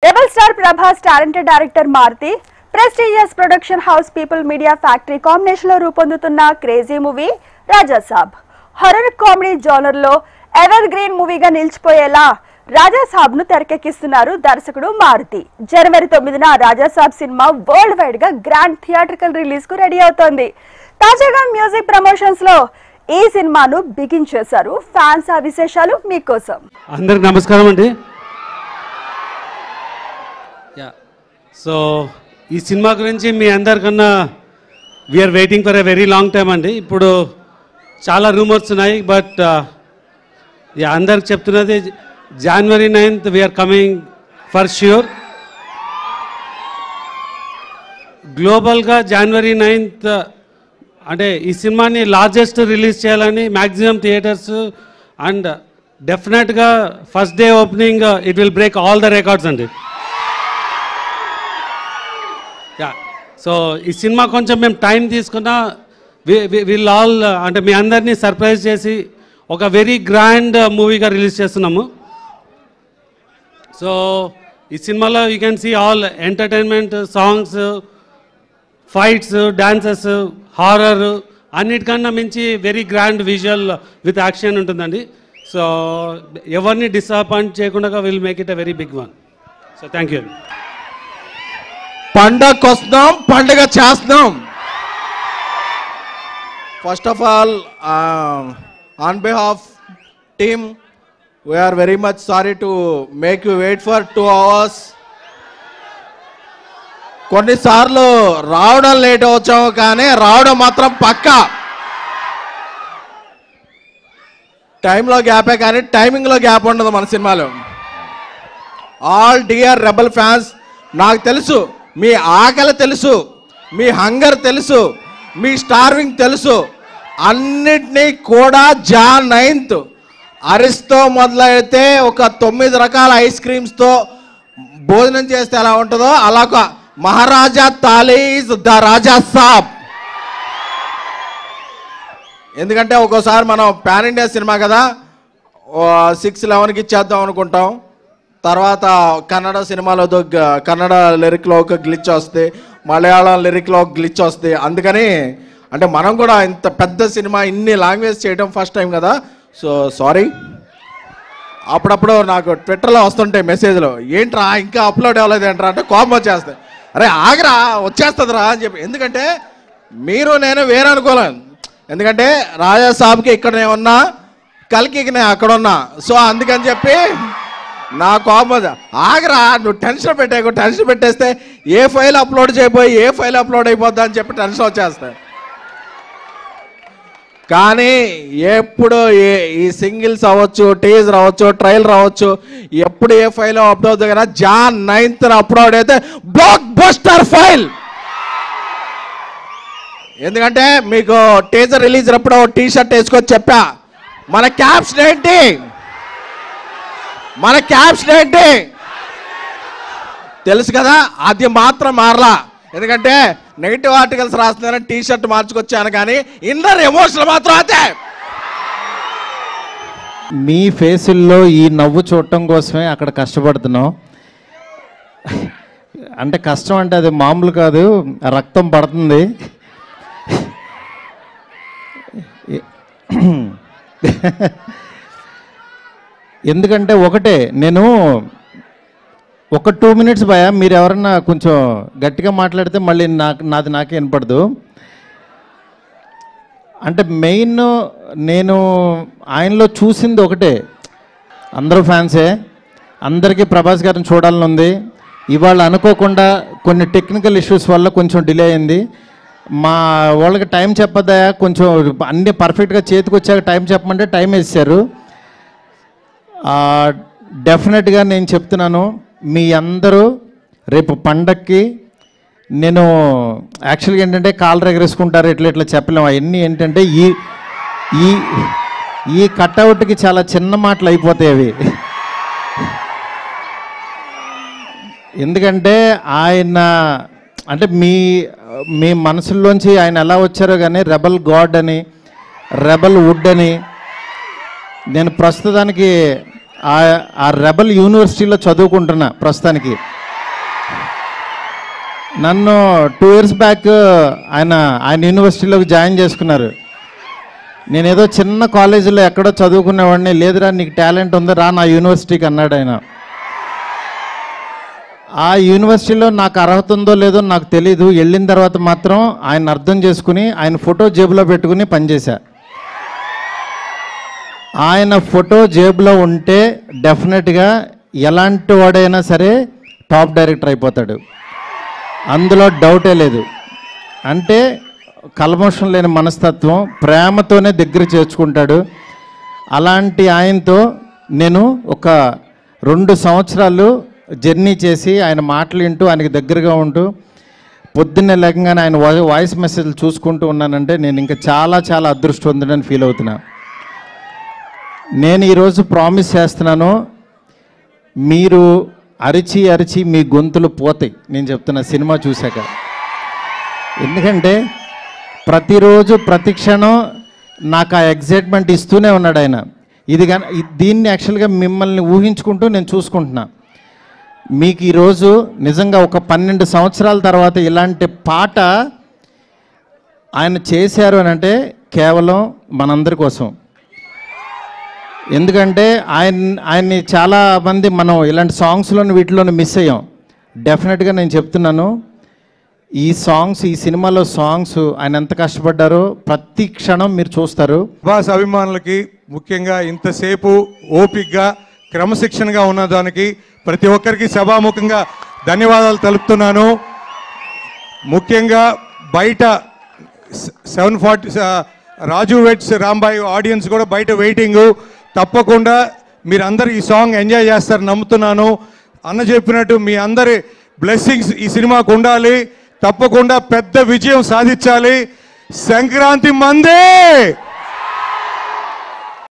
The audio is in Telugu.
Rebel star Prabhas talented director Maruti, prestigious production house People Media Factory combination lo రూపొందుతున్న crazy movie రాజా సాబ్ హారర్ కామెడీ జోనర్ లో ఎవర్ గ్రీన్ మూవీగా నిలిచిపోయేలా రాజా సాబ్ ను తెరకెక్కిస్తున్నారు దర్శకుడు మారుతి. జనవరి 9న రాజా సాబ్ సినిమా వరల్డ్ వైడ్ గా గ్రాండ్ థియేట్రికల్ రిలీజ్ కు రెడీ అవుతోంది. తాజాగా మ్యూజిక్ ప్రమోషన్స్ లో ఈ సినిమాను బిగించేశారు. ఫ్యాన్స్ ఆ విశేషాలు మీకోసం. అందరికి నమస్కారం అండి. సో ఈ సినిమా గురించి మీ అందరికన్నా we're waiting for a very long time అండి. ఇప్పుడు చాలా రూమర్స్ ఉన్నాయి, బట్ అందరికి చెప్తున్నది January 9th we are coming for sure. గ్లోబల్గా January 9th అంటే ఈ సినిమాని లార్జెస్ట్ రిలీజ్ చేయాలని మ్యాక్సిమం థియేటర్స్ అండ్ డెఫినెట్గా first day opening it will break all the records అండి. సో ఈ సినిమా కొంచెం మేము టైం తీసుకున్నా వీళ్ళు ఆల్ అంటే మీ అందరినీ సర్ప్రైజ్ చేసి ఒక వెరీ గ్రాండ్ మూవీగా రిలీజ్ చేస్తున్నాము. సో ఈ సినిమాలో you can see all entertainment, songs, fights, dances, horror అన్నిటికన్నా మించి very grand visual with action ఉంటుందండి. సో ఎవరిని డిసప్పాయింట్ చేయకుండా will make it a very big one. So thank you. పండగకు వస్తున్నాం, పండుగ చేస్తున్నాం. First of all on behalf team we're very much sorry to make you wait for 2 hours. కొన్నిసార్లు రావడం లేట్ వచ్చాము, కానీ రావడం మాత్రం పక్కా. టైంలో గ్యాపే కానీ టైమింగ్లో గ్యాప్ ఉండదు మన సినిమాలో. ఆల్ డియర్ రెబల్ ఫ్యాన్స్, నాకు తెలుసు మీ ఆకలి తెలుసు, మీ హంగర్ తెలుసు, మీ స్టార్వింగ్ తెలుసు. అన్నిటినీ కూడా Jan 9th అరిస్తో మొదలైతే ఒక 9 రకాల ఐస్ క్రీమ్స్తో భోజనం చేస్తే ఎలా ఉంటుందో అలా ఒక మహారాజా తాలీ ఈజ్ ద రాజా సాబ్. ఎందుకంటే ఒక్కోసారి మనం పాన్ ఇండియా సినిమా కదా, 6-11కి ఇచ్చేద్దాం అనుకుంటాం. తర్వాత కన్నడ సినిమాలో కన్నడ లిరిక్లో ఒక గ్లిచ్ వస్తే, మలయాళం లిరిక్లో ఒక గ్లిచ్ వస్తే. అందుకని అంటే మనం కూడా ఇంత పెద్ద సినిమా ఇన్ని లాంగ్వేజ్ చేయడం ఫస్ట్ టైం కదా. So sorry. అప్పుడప్పుడు నాకు ట్విట్టర్లో వస్తుంటాయి మెసేజ్లు, ఏంట్రా ఇంకా అప్లోడ్ అవ్వలేదు ఏంట్రా అంటే కోపం వచ్చేస్తాయి. అరే ఆగరా, వచ్చేస్తుందిరా అని చెప్పి. ఎందుకంటే మీరు నేను వేరే అనుకోలేను. ఎందుకంటే రాజా సాబ్కి ఇక్కడ నేను ఉన్నా, కల్కికి నేను అక్కడ ఉన్నా. సో అందుకని చెప్పి నా కోపం, ఆగరా నువ్వు టెన్షన్ పెట్టేస్తే ఏ ఫైల్ అప్లోడ్ చేయబోయి ఏ ఫైల్ అప్లోడ్ అయిపోద్దా అని చెప్పి టెన్షన్ వచ్చేస్తాయి. కానీ ఎప్పుడు ఈ సింగిల్స్ అవ్వచ్చు, టీజర్ అవ్వచ్చు, ట్రైలర్ అవ్వచ్చు, ఎప్పుడు ఏ ఫైల్ అప్లోడ్ అవుతుంది కదా, Jan 9th అప్లోడ్ అయితే బ్లాక్ బస్టర్ ఫైల్. ఎందుకంటే మీకు టీజర్ రిలీజ్ అప్పుడు టీ షర్ట్ వేసుకొని చెప్పా, మన క్యాప్షన్ ఏంటి తెలుసు కదా, అది మాత్రం మారలా. ఎందుకంటే నెగిటివ్ ఆర్టికల్స్ రాస్తున్నారని టీ షర్ట్ మార్చుకొచ్చాను, కానీ ఇన్నర్ ఎమోషనల్ మాత్రం అదే. మీ ఫేసుల్లో ఈ నవ్వు చూడటం కోసమే అక్కడ కష్టపడుతున్నాం. అంటే కష్టం అంటే అది మామూలు కాదు, రక్తం పడుతుంది. ఎందుకంటే ఒకటే, నేను ఒక 2 minutes భయ, మీరు ఎవరన్నా కొంచెం గట్టిగా మాట్లాడితే మళ్ళీ నాకే వినపడదు. అంటే మెయిన్ నేను ఆయనలో చూసింది ఒకటే, అందరూ ఫ్యాన్సే, అందరికీ ప్రభాస్ గారిని చూడాలని ఉంది. ఇవాళ అనుకోకుండా కొన్ని టెక్నికల్ ఇష్యూస్ వల్ల కొంచెం డిలే అయింది. మా వాళ్ళకి టైం చెప్పదా, కొంచెం అన్నీ పర్ఫెక్ట్గా చేతికి వచ్చాక టైం చెప్పమంటే టైం వేసారు. డెఫినెట్గా నేను చెప్తున్నాను, మీ అందరూ రేపు పండక్కి, నేను యాక్చువల్గా ఏంటంటే కాళ్ళు ఎగరేసుకుంటారు, ఇట్లా చెప్పలేము. అవన్నీ ఏంటంటే ఈ కట్అవుట్కి చాలా చిన్న మాటలు అయిపోతాయి అవి. ఎందుకంటే ఆయన అంటే మీ మనసుల్లోంచి ఆయన ఎలా వచ్చారో కానీ రెబల్ గాడ్ అని, రెబల్ వుడ్ అని, నేను ప్రస్తుతానికి ఆ రెబల్ యూనివర్సిటీలో చదువుకుంటున్నా ప్రస్తుతానికి. నన్ను 2 years బ్యాక్ ఆయన యూనివర్సిటీలోకి జాయిన్ చేసుకున్నారు. నేనేదో చిన్న కాలేజీలో ఎక్కడో చదువుకునేవాడిని. లేదురా నీకు టాలెంట్ ఉందా రా నా యూనివర్సిటీకి అన్నాడు ఆయన. ఆ యూనివర్సిటీలో నాకు అర్హత ఉందో లేదో నాకు తెలీదు. వెళ్ళిన తర్వాత మాత్రం ఆయన అర్థం చేసుకుని ఆయన ఫోటో జేబులో పెట్టుకుని పనిచేశా. ఆయన ఫోటో జేబులో ఉంటే డెఫినెట్గా ఎలాంటి వాడైనా సరే టాప్ డైరెక్టర్ అయిపోతాడు, అందులో డౌటే లేదు. అంటే కల్మషం లేని మనస్తత్వం, ప్రేమతోనే దగ్గర చేర్చుకుంటాడు. అలాంటి ఆయనతో నేను ఒక 2 సంవత్సరాలు జర్నీ చేసి ఆయన మాటలు వింటూ ఆయనకి దగ్గరగా ఉంటూ పొద్దున్నే లేకగానే ఆయన వాయిస్ మెసేజ్లు చూసుకుంటూ ఉన్నానంటే నేను ఇంకా చాలా చాలా అదృష్టవంతుడని ఫీల్ అవుతున్నా. నేను ఈరోజు ప్రామిస్ చేస్తున్నాను, మీరు అరిచి అరిచి మీ గొంతులు పోతాయి నేను చెప్తున్నా సినిమా చూశాక. ఎందుకంటే ప్రతిరోజు ప్రతి క్షణం నాకు ఆ ఎగ్జైట్మెంట్ ఇస్తూనే ఉన్నాడు ఆయన. దీన్ని యాక్చువల్గా మిమ్మల్ని ఊహించుకుంటూ నేను చూసుకుంటున్నా. మీకు ఈరోజు నిజంగా ఒక 12 సంవత్సరాల తర్వాత ఇలాంటి పాట ఆయన చేశారు అని అంటే కేవలం మనందరి కోసం. ఎందుకంటే ఆయన్ని చాలామంది మనం ఇలాంటి సాంగ్స్లోని వీటిలోని మిస్ అయ్యాం. డెఫినెట్గా నేను చెప్తున్నాను, ఈ సినిమాలో సాంగ్స్ ఆయన ఎంత కష్టపడ్డారో ప్రతి క్షణం మీరు చూస్తారు. ప్రభాస్ అభిమానులకి ముఖ్యంగా ఇంతసేపు ఓపిక్గా క్రమశిక్షణగా ఉన్నదానికి ప్రతి ఒక్కరికి సభాముఖంగా ధన్యవాదాలు తెలుపుతున్నాను. ముఖ్యంగా బయట 740 రాజు వెడ్స్ రాంబాయి ఆడియన్స్ కూడా బయట వెయిటింగు. తప్పకుండా మీరందరూ ఈ సాంగ్ ఎంజాయ్ చేస్తారు నమ్ముతున్నాను. అన్న చెప్పినట్టు మీ అందరి బ్లెస్సింగ్స్ ఈ సినిమాకు ఉండాలి. తప్పకుండా పెద్ద విజయం సాధించాలి. సంక్రాంతి మందే.